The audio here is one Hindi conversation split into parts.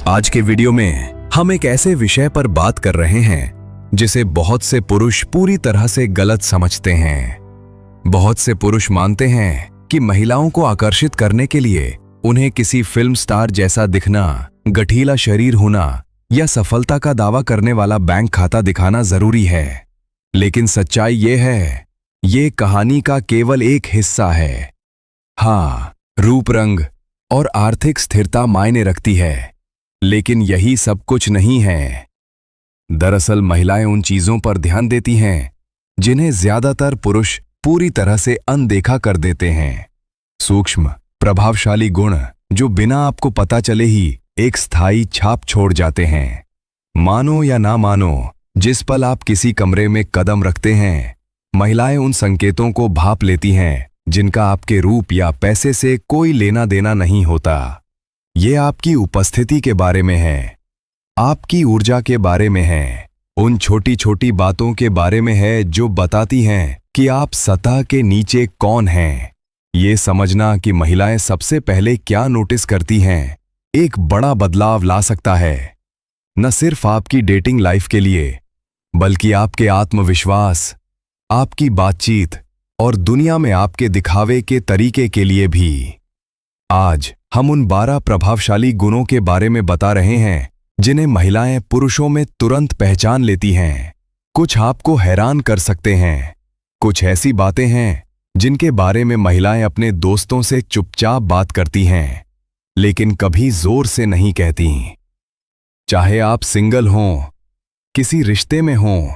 आज के वीडियो में हम एक ऐसे विषय पर बात कर रहे हैं जिसे बहुत से पुरुष पूरी तरह से गलत समझते हैं। बहुत से पुरुष मानते हैं कि महिलाओं को आकर्षित करने के लिए उन्हें किसी फिल्म स्टार जैसा दिखना, गठीला शरीर होना या सफलता का दावा करने वाला बैंक खाता दिखाना जरूरी है। लेकिन सच्चाई ये है, ये कहानी का केवल एक हिस्सा है। हाँ, रूप, रंग और आर्थिक स्थिरता मायने रखती है, लेकिन यही सब कुछ नहीं है। दरअसल महिलाएं उन चीजों पर ध्यान देती हैं जिन्हें ज्यादातर पुरुष पूरी तरह से अनदेखा कर देते हैं। सूक्ष्म, प्रभावशाली गुण जो बिना आपको पता चले ही एक स्थायी छाप छोड़ जाते हैं। मानो या ना मानो, जिस पल आप किसी कमरे में कदम रखते हैं, महिलाएं उन संकेतों को भांप लेती हैं जिनका आपके रूप या पैसे से कोई लेना देना नहीं होता। ये आपकी उपस्थिति के बारे में है, आपकी ऊर्जा के बारे में है, उन छोटी छोटी बातों के बारे में है जो बताती हैं कि आप सतह के नीचे कौन हैं। ये समझना कि महिलाएं सबसे पहले क्या नोटिस करती हैं, एक बड़ा बदलाव ला सकता है, न सिर्फ आपकी डेटिंग लाइफ के लिए, बल्कि आपके आत्मविश्वास, आपकी बातचीत और दुनिया में आपके दिखावे के तरीके के लिए भी। आज हम उन 12 प्रभावशाली गुणों के बारे में बता रहे हैं जिन्हें महिलाएं पुरुषों में तुरंत पहचान लेती हैं। कुछ आपको हैरान कर सकते हैं, कुछ ऐसी बातें हैं जिनके बारे में महिलाएं अपने दोस्तों से चुपचाप बात करती हैं, लेकिन कभी जोर से नहीं कहती। चाहे आप सिंगल हों, किसी रिश्ते में हों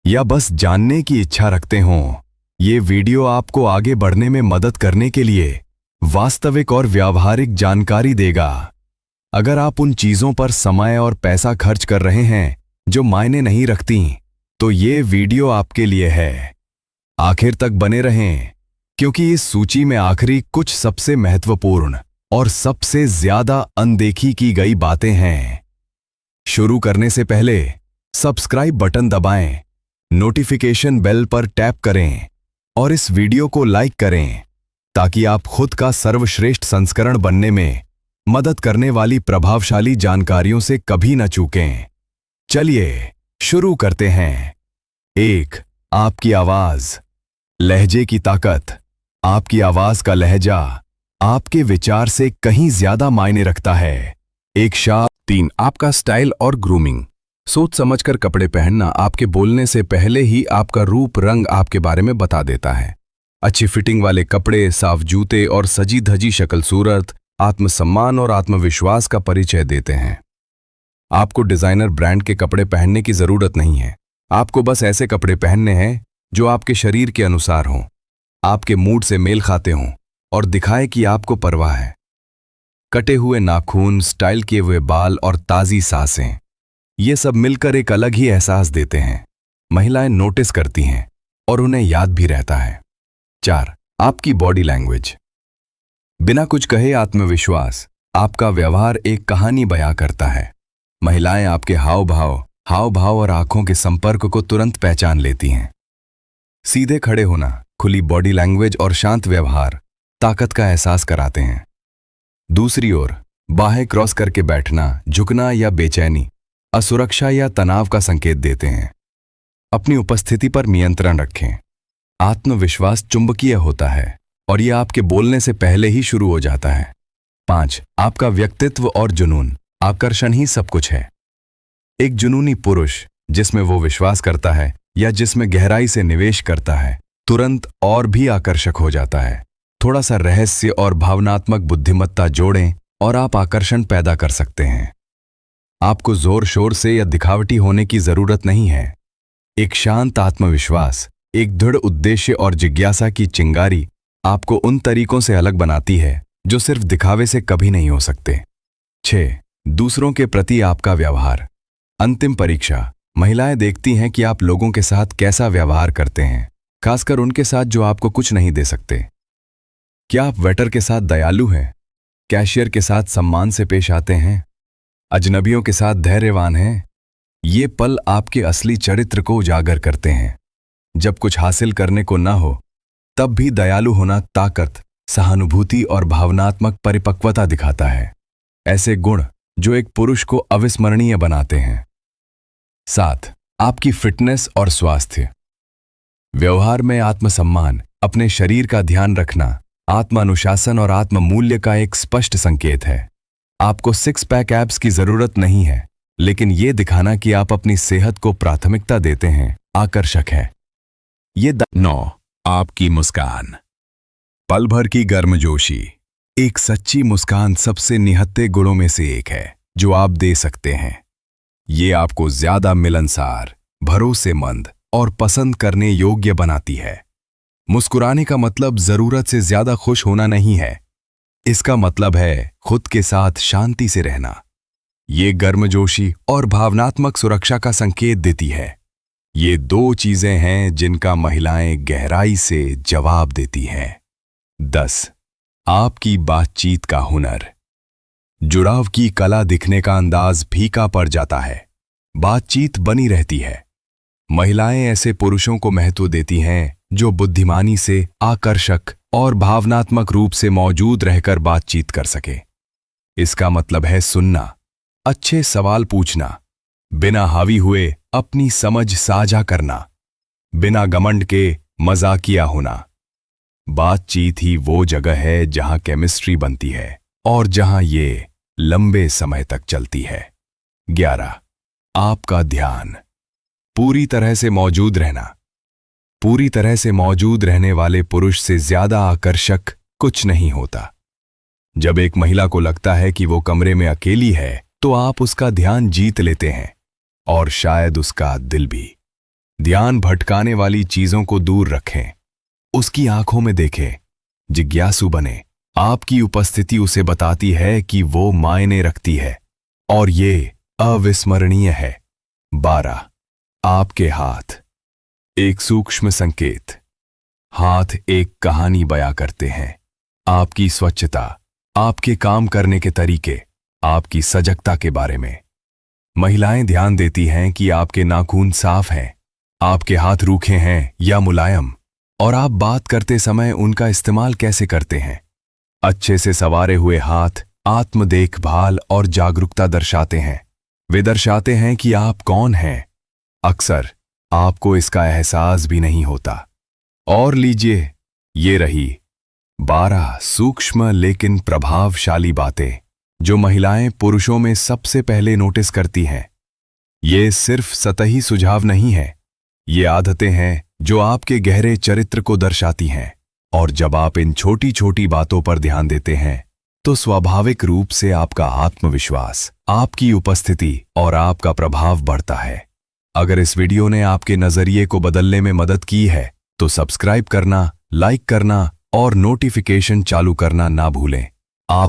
या बस जानने की इच्छा रखते हों, ये वीडियो आपको आगे बढ़ने में मदद करने के लिए वास्तविक और व्यावहारिक जानकारी देगा। अगर आप उन चीजों पर समय और पैसा खर्च कर रहे हैं जो मायने नहीं रखती, तो ये वीडियो आपके लिए है। आखिर तक बने रहें, क्योंकि इस सूची में आखिरी कुछ सबसे महत्वपूर्ण और सबसे ज्यादा अनदेखी की गई बातें हैं। शुरू करने से पहले सब्सक्राइब बटन दबाएं, नोटिफिकेशन बेल पर टैप करें और इस वीडियो को लाइक करें ताकि आप खुद का सर्वश्रेष्ठ संस्करण बनने में मदद करने वाली प्रभावशाली जानकारियों से कभी न चूकें। चलिए शुरू करते हैं। 1. आपकी आवाज। लहजे की ताकत। आपकी आवाज का लहजा आपके विचार से कहीं ज्यादा मायने रखता है। 3. आपका स्टाइल और ग्रूमिंग। सोच समझकर कपड़े पहनना आपके बोलने से पहले ही आपका रूप रंग आपके बारे में बता देता है। अच्छी फिटिंग वाले कपड़े, साफ जूते और सजी धजी शक्ल सूरत आत्मसम्मान और आत्मविश्वास का परिचय देते हैं। आपको डिजाइनर ब्रांड के कपड़े पहनने की जरूरत नहीं है। आपको बस ऐसे कपड़े पहनने हैं जो आपके शरीर के अनुसार हों, आपके मूड से मेल खाते हों और दिखाए कि आपको परवाह है। कटे हुए नाखून, स्टाइल किए हुए बाल और ताजी सांसें, ये सब मिलकर एक अलग ही एहसास देते हैं। महिलाएं नोटिस करती हैं और उन्हें याद भी रहता है। 4. आपकी बॉडी लैंग्वेज। बिना कुछ कहे आत्मविश्वास। आपका व्यवहार एक कहानी बयां करता है। महिलाएं आपके हाव भाव और आंखों के संपर्क को तुरंत पहचान लेती हैं। सीधे खड़े होना, खुली बॉडी लैंग्वेज और शांत व्यवहार ताकत का एहसास कराते हैं। दूसरी ओर, बाहें क्रॉस करके बैठना, झुकना या बेचैनी असुरक्षा या तनाव का संकेत देते हैं। अपनी उपस्थिति पर नियंत्रण रखें। आत्मविश्वास चुंबकीय होता है और यह आपके बोलने से पहले ही शुरू हो जाता है। 5. आपका व्यक्तित्व और जुनून। आकर्षण ही सब कुछ है। एक जुनूनी पुरुष जिसमें वो विश्वास करता है या जिसमें गहराई से निवेश करता है, तुरंत और भी आकर्षक हो जाता है। थोड़ा सा रहस्य और भावनात्मक बुद्धिमत्ता जोड़ें और आप आकर्षण पैदा कर सकते हैं। आपको जोर शोर से या दिखावटी होने की जरूरत नहीं है। एक शांत आत्मविश्वास, एक दृढ़ उद्देश्य और जिज्ञासा की चिंगारी आपको उन तरीकों से अलग बनाती है जो सिर्फ दिखावे से कभी नहीं हो सकते। 6. दूसरों के प्रति आपका व्यवहार। अंतिम परीक्षा। महिलाएं देखती हैं कि आप लोगों के साथ कैसा व्यवहार करते हैं, खासकर उनके साथ जो आपको कुछ नहीं दे सकते। क्या आप वेटर के साथ दयालु हैं, कैशियर के साथ सम्मान से पेश आते हैं, अजनबियों के साथ धैर्यवान हैं? ये पल आपके असली चरित्र को उजागर करते हैं। जब कुछ हासिल करने को ना हो, तब भी दयालु होना ताकत, सहानुभूति और भावनात्मक परिपक्वता दिखाता है। ऐसे गुण जो एक पुरुष को अविस्मरणीय बनाते हैं। 7. आपकी फिटनेस और स्वास्थ्य। व्यवहार में आत्मसम्मान, अपने शरीर का ध्यान रखना, आत्मानुशासन और आत्म मूल्य का एक स्पष्ट संकेत है। आपको 6 पैक एब्स की जरूरत नहीं है, लेकिन यह दिखाना कि आप अपनी सेहत को प्राथमिकता देते हैं आकर्षक है। 9. आपकी मुस्कान। पल भर की गर्मजोशी। एक सच्ची मुस्कान सबसे निहत्थे गुणों में से एक है जो आप दे सकते हैं। ये आपको ज्यादा मिलनसार, भरोसेमंद और पसंद करने योग्य बनाती है। मुस्कुराने का मतलब जरूरत से ज्यादा खुश होना नहीं है। इसका मतलब है खुद के साथ शांति से रहना। ये गर्मजोशी और भावनात्मक सुरक्षा का संकेत देती है। ये 2 चीजें हैं जिनका महिलाएं गहराई से जवाब देती हैं। 10. आपकी बातचीत का हुनर। जुड़ाव की कला दिखने का अंदाज फीका पड़ जाता है, बातचीत बनी रहती है। महिलाएं ऐसे पुरुषों को महत्व देती हैं जो बुद्धिमानी से, आकर्षक और भावनात्मक रूप से मौजूद रहकर बातचीत कर सके। इसका मतलब है सुनना, अच्छे सवाल पूछना, बिना हावी हुए अपनी समझ साझा करना, बिना घमंड के मजाकिया होना। बातचीत ही वो जगह है जहां केमिस्ट्री बनती है और जहां ये लंबे समय तक चलती है। 11. आपका ध्यान। पूरी तरह से मौजूद रहना। पूरी तरह से मौजूद रहने वाले पुरुष से ज्यादा आकर्षक कुछ नहीं होता। जब एक महिला को लगता है कि वो कमरे में अकेली है, तो आप उसका ध्यान जीत लेते हैं और शायद उसका दिल भी। ध्यान भटकाने वाली चीजों को दूर रखें, उसकी आंखों में देखें, जिज्ञासु बने। आपकी उपस्थिति उसे बताती है कि वो मायने रखती है और ये अविस्मरणीय है। 12. आपके हाथ। एक सूक्ष्म संकेत। हाथ एक कहानी बयां करते हैं। आपकी स्वच्छता, आपके काम करने के तरीके, आपकी सजगता के बारे में। महिलाएं ध्यान देती हैं कि आपके नाखून साफ हैं, आपके हाथ रूखे हैं या मुलायम, और आप बात करते समय उनका इस्तेमाल कैसे करते हैं। अच्छे से संवारे हुए हाथ आत्म देखभाल और जागरूकता दर्शाते हैं। वे दर्शाते हैं कि आप कौन हैं। अक्सर आपको इसका एहसास भी नहीं होता। और लीजिए, ये रही 12 सूक्ष्म लेकिन प्रभावशाली बातें जो महिलाएं पुरुषों में सबसे पहले नोटिस करती हैं। ये सिर्फ सतही सुझाव नहीं है, ये आदतें हैं जो आपके गहरे चरित्र को दर्शाती हैं। और जब आप इन छोटी छोटी बातों पर ध्यान देते हैं, तो स्वाभाविक रूप से आपका आत्मविश्वास, आपकी उपस्थिति और आपका प्रभाव बढ़ता है। अगर इस वीडियो ने आपके नजरिए को बदलने में मदद की है, तो सब्सक्राइब करना, लाइक करना और नोटिफिकेशन चालू करना ना भूलें। आप